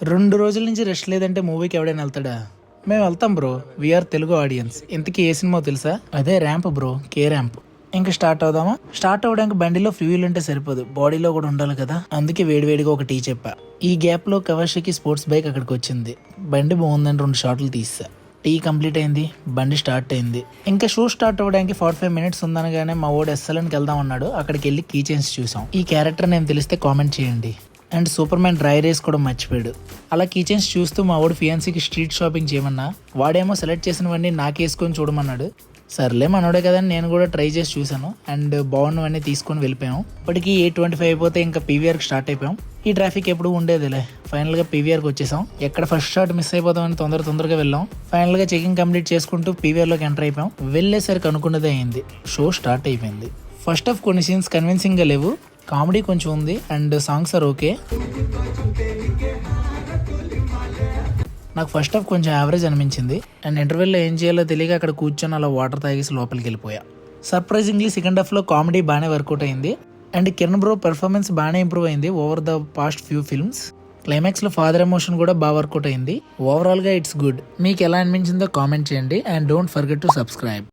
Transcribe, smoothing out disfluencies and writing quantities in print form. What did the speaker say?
2 రోజుల నుంచి రెస్ట్ లేదంటే మూవీకి ఎవడైనా వెళ్తాడా? మేము వెళ్తాం బ్రో. We are Telugu audience. ఇంతకీ ఏ సినిమా తెలుసా? అదే ర్యాంప్ బ్రో, కే ర్యాంప్. ఇంకా స్టార్ట్ అవుదామా? స్టార్ట్ అవడానికి బండిలో ఫ్యూయల్ ఉంటే సరిపోదు, బాడీలో కూడా ఉండాలి కదా. అందుకే వేడివేడిగా ఒక టీ చెప్పా. ఈ గ్యాప్ లో కవాషకి స్పోర్ట్స్ బైక్ అక్కడికి వచ్చింది. బండి బాగుందని 2 షాట్లు తీసా. టీ కంప్లీట్ అయింది, బండి స్టార్ట్ అయింది. ఇంకా షో స్టార్ట్ అవ్వడానికి 45 మినిట్స్ ఉందనగానే మా ఓడి ఎస్ఎల్ఎన్కి వెళ్దాం అన్నాడు. అక్కడికి వెళ్ళి కీ చైన్స్ చూసాం. ఈ క్యారెక్టర్ నేమ్ తెలిస్తే కామెంట్ చేయండి. అండ్ సూపర్ మ్యాన్ డ్రై రేస్ కూడా మర్చిపోయాడు. అలా కిచెన్స్ చూస్తూ మా వాడు ఫియాన్సీకి స్ట్రీట్ షాపింగ్ చేయమన్నా వాడేమో సెలెక్ట్ చేసినవన్నీ నాకేసుకొని చూడమన్నాడు. సర్లే మనోడే కదా, నేను కూడా ట్రై చేసి చూశాను. అండ్ బాగున్నవన్నీ తీసుకొని వెళ్ళిపోయాం. ఇప్పటికి 8:25 అయిపోతే ఇంకా పీవీఆర్కి స్టార్ట్ అయిపోయాం. ఈ ట్రాఫిక్ ఎప్పుడు ఉండేదిలే. ఫైనల్గా పీవీఆర్కి వచ్చేసాం. ఎక్కడ ఫస్ట్ షాట్ మిస్ అయిపోతామని తొందరగా వెళ్ళాం. ఫైనల్గా చెకింగ్ కంప్లీట్ చేసుకుంటూ పీవీఆర్లోకి ఎంటర్ అయిపోయాం. వెళ్ళేసరికి అనుకున్నదే అయింది, షో స్టార్ట్ అయిపోయింది. ఫస్ట్ ఆఫ్ కొన్ని సీన్స్ కన్విన్సింగ్గా లేవు, కామెడీ కొంచెం ఉంది అండ్ సాంగ్స్ ఆర్ ఓకే. నాకు ఫస్ట్ హాఫ్ కొంచెం యావరేజ్ అనిపించింది. అండ్ ఇంటర్వెల్లో ఏం చేయాలో తెలియక అక్కడ కూర్చొని అలా వాటర్ తాగేసి లోపలికి వెళ్ళిపోయా. సర్ప్రైజింగ్లీ సెకండ్ హాఫ్లో కామెడీ బాగానే వర్కౌట్ అయింది. అండ్ కిరణ్ బ్రో పెర్ఫార్మెన్స్ బాగానే ఇంప్రూవ్ అయింది over the past few films. క్లైమాక్స్లో ఫాదర్ ఎమోషన్ కూడా బాగా వర్కౌట్ అయింది. ఓవరాల్గా ఇట్స్ గుడ్. మీకు ఎలా అనిపించిందో కామెంట్ చేయండి and don't forget to subscribe.